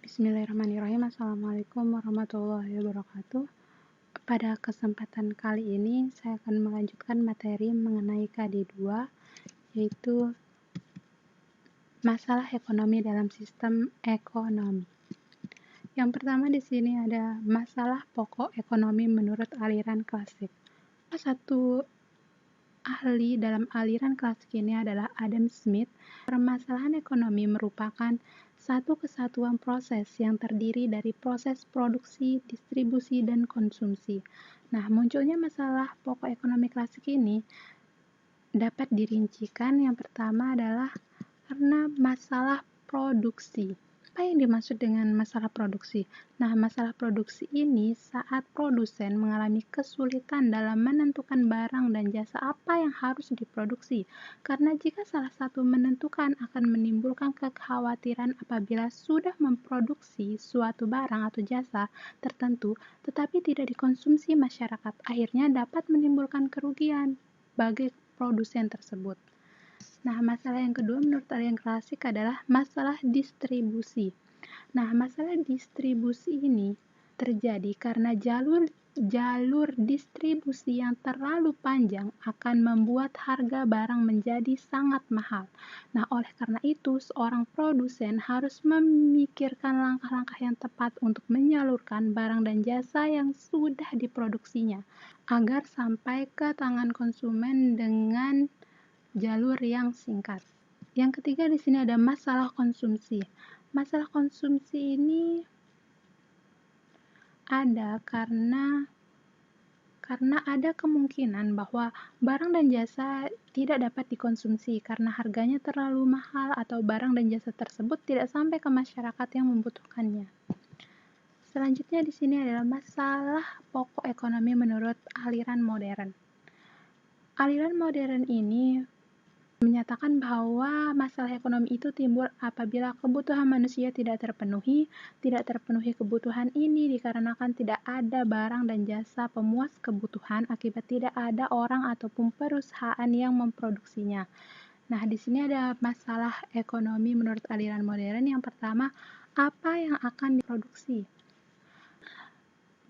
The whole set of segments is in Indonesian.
Bismillahirrahmanirrahim. Assalamualaikum warahmatullahi wabarakatuh. Pada kesempatan kali ini, saya akan melanjutkan materi mengenai KD2, yaitu masalah ekonomi dalam sistem ekonomi. Yang pertama di sini ada masalah pokok ekonomi menurut aliran klasik. Salah satu ahli dalam aliran klasik ini adalah Adam Smith. Permasalahan ekonomi merupakan satu kesatuan proses yang terdiri dari proses produksi, distribusi, dan konsumsi. Nah, munculnya masalah pokok ekonomi klasik ini dapat dirincikan. Yang pertama adalah karena masalah produksi. Apa yang dimaksud dengan masalah produksi? Nah, masalah produksi ini saat produsen mengalami kesulitan dalam menentukan barang dan jasa apa yang harus diproduksi. Karena jika salah satu menentukan akan menimbulkan kekhawatiran apabila sudah memproduksi suatu barang atau jasa tertentu, tetapi tidak dikonsumsi masyarakat, akhirnya dapat menimbulkan kerugian bagi produsen tersebut. Nah, masalah yang kedua menurut aliran klasik adalah masalah distribusi. Nah, masalah distribusi ini terjadi karena jalur distribusi yang terlalu panjang akan membuat harga barang menjadi sangat mahal. Nah, oleh karena itu, seorang produsen harus memikirkan langkah-langkah yang tepat untuk menyalurkan barang dan jasa yang sudah diproduksinya agar sampai ke tangan konsumen dengan jalur yang singkat. Yang ketiga di sini ada masalah konsumsi. Masalah konsumsi ini ada karena ada kemungkinan bahwa barang dan jasa tidak dapat dikonsumsi karena harganya terlalu mahal atau barang dan jasa tersebut tidak sampai ke masyarakat yang membutuhkannya. Selanjutnya di sini adalah masalah pokok ekonomi menurut aliran modern. Aliran modern ini menyatakan bahwa masalah ekonomi itu timbul apabila kebutuhan manusia tidak terpenuhi kebutuhan ini dikarenakan tidak ada barang dan jasa pemuas kebutuhan akibat tidak ada orang ataupun perusahaan yang memproduksinya. Nah, di sini ada masalah ekonomi menurut aliran modern. Yang pertama, apa yang akan diproduksi?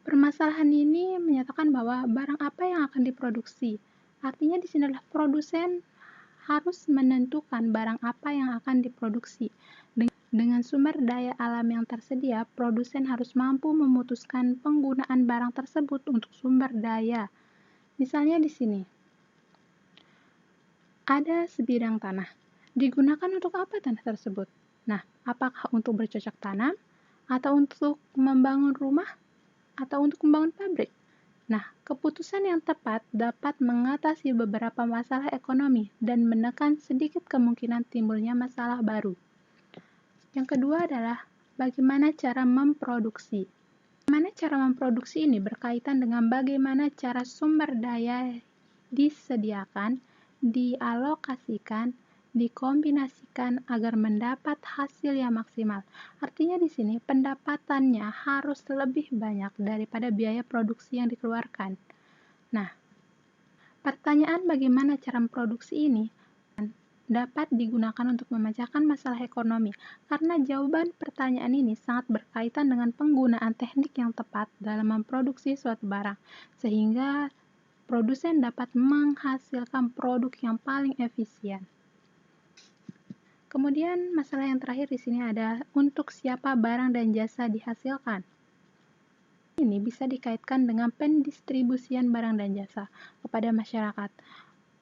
Permasalahan ini menyatakan bahwa barang apa yang akan diproduksi. Artinya di sini adalah produsen harus menentukan barang apa yang akan diproduksi. Dengan sumber daya alam yang tersedia, produsen harus mampu memutuskan penggunaan barang tersebut untuk sumber daya. Misalnya di sini, ada sebidang tanah. Digunakan untuk apa tanah tersebut? Nah, apakah untuk bercocok tanam, atau untuk membangun rumah, atau untuk membangun pabrik? Nah, keputusan yang tepat dapat mengatasi beberapa masalah ekonomi dan menekan sedikit kemungkinan timbulnya masalah baru. Yang kedua adalah bagaimana cara memproduksi. Bagaimana cara memproduksi ini berkaitan dengan bagaimana cara sumber daya disediakan, dialokasikan, dikombinasikan agar mendapat hasil yang maksimal. Artinya di sini pendapatannya harus lebih banyak daripada biaya produksi yang dikeluarkan. Nah, pertanyaan bagaimana cara memproduksi ini dapat digunakan untuk memecahkan masalah ekonomi, karena jawaban pertanyaan ini sangat berkaitan dengan penggunaan teknik yang tepat dalam memproduksi suatu barang, sehingga produsen dapat menghasilkan produk yang paling efisien. Kemudian masalah yang terakhir di sini ada untuk siapa barang dan jasa dihasilkan. Ini bisa dikaitkan dengan pendistribusian barang dan jasa kepada masyarakat.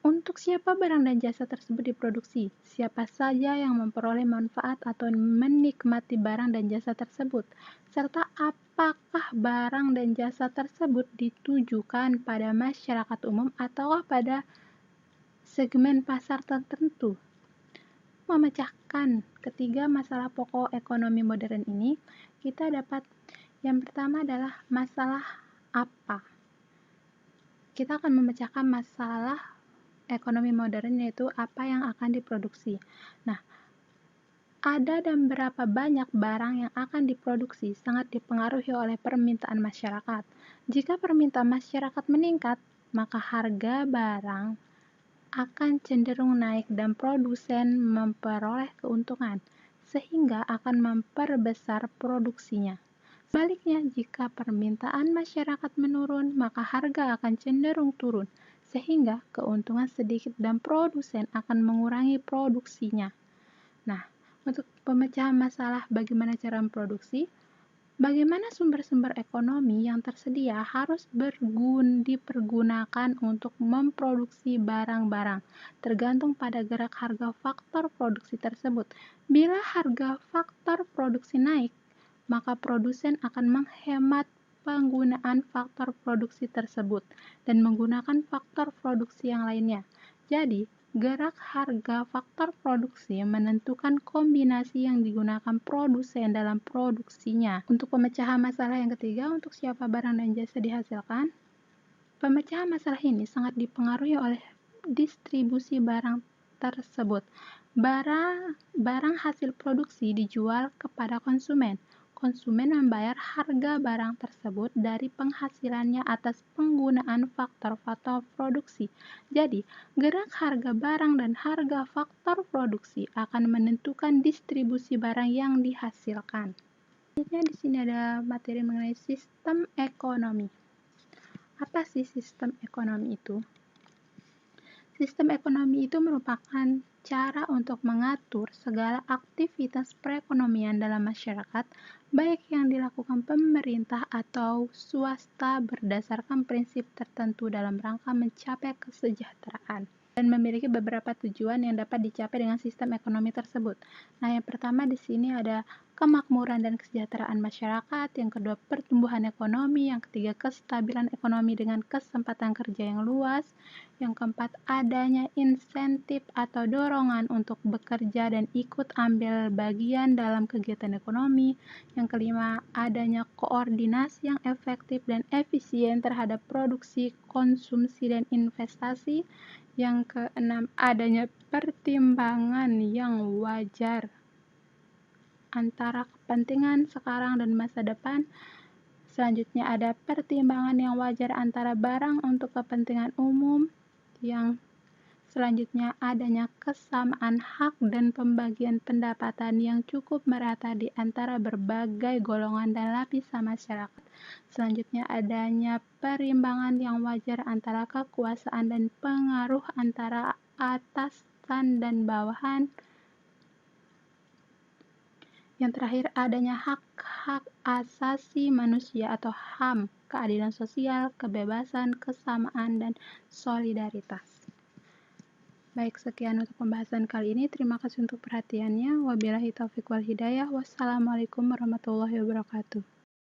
Untuk siapa barang dan jasa tersebut diproduksi? Siapa saja yang memperoleh manfaat atau menikmati barang dan jasa tersebut? Serta apakah barang dan jasa tersebut ditujukan pada masyarakat umum atau pada segmen pasar tertentu? Memecahkan ketiga masalah pokok ekonomi modern ini, kita dapat yang pertama adalah masalah apa. Kita akan memecahkan masalah ekonomi modern yaitu apa yang akan diproduksi. Nah, ada dan berapa banyak barang yang akan diproduksi sangat dipengaruhi oleh permintaan masyarakat. Jika permintaan masyarakat meningkat, maka harga barang akan cenderung naik dan produsen memperoleh keuntungan. sehingga akan memperbesar produksinya. Sebaliknya, jika permintaan masyarakat menurun, maka harga akan cenderung turun, sehingga keuntungan sedikit dan produsen akan mengurangi produksinya. Nah, untuk pemecahan masalah bagaimana cara memproduksi, bagaimana sumber-sumber ekonomi yang tersedia harus dipergunakan untuk memproduksi barang-barang, tergantung pada gerak harga faktor produksi tersebut. Bila harga faktor produksi naik, maka produsen akan menghemat penggunaan faktor produksi tersebut dan menggunakan faktor produksi yang lainnya. Jadi, gerak harga faktor produksi menentukan kombinasi yang digunakan produsen dalam produksinya. Untuk pemecahan masalah yang ketiga, untuk siapa barang dan jasa dihasilkan, pemecahan masalah ini sangat dipengaruhi oleh distribusi barang tersebut. Barang hasil produksi dijual kepada konsumen. Konsumen membayar harga barang tersebut dari penghasilannya atas penggunaan faktor-faktor produksi. Jadi, gerak harga barang dan harga faktor produksi akan menentukan distribusi barang yang dihasilkan. Selanjutnya di sini ada materi mengenai sistem ekonomi. Apa sih sistem ekonomi itu? Sistem ekonomi itu merupakan cara untuk mengatur segala aktivitas perekonomian dalam masyarakat, baik yang dilakukan pemerintah atau swasta berdasarkan prinsip tertentu dalam rangka mencapai kesejahteraan dan memiliki beberapa tujuan yang dapat dicapai dengan sistem ekonomi tersebut. Nah, yang pertama di sini ada kemakmuran dan kesejahteraan masyarakat, yang kedua pertumbuhan ekonomi, yang ketiga kestabilan ekonomi dengan kesempatan kerja yang luas, yang keempat adanya insentif atau dorongan untuk bekerja dan ikut ambil bagian dalam kegiatan ekonomi, yang kelima adanya koordinasi yang efektif dan efisien terhadap produksi, konsumsi, dan investasi, yang keenam adanya pertimbangan yang wajar antara kepentingan sekarang dan masa depan. Selanjutnya ada pertimbangan yang wajar antara barang untuk kepentingan umum. Yang selanjutnya adanya kesamaan hak dan pembagian pendapatan yang cukup merata di antara berbagai golongan dan lapisan masyarakat. Selanjutnya adanya perimbangan yang wajar antara kekuasaan dan pengaruh antara atasan dan bawahan. Yang terakhir adanya hak-hak asasi manusia atau HAM, keadilan sosial, kebebasan, kesamaan, dan solidaritas. Baik, sekian untuk pembahasan kali ini. Terima kasih untuk perhatiannya. Wabillahi taufiq wal hidayah. Wassalamualaikum warahmatullahi wabarakatuh.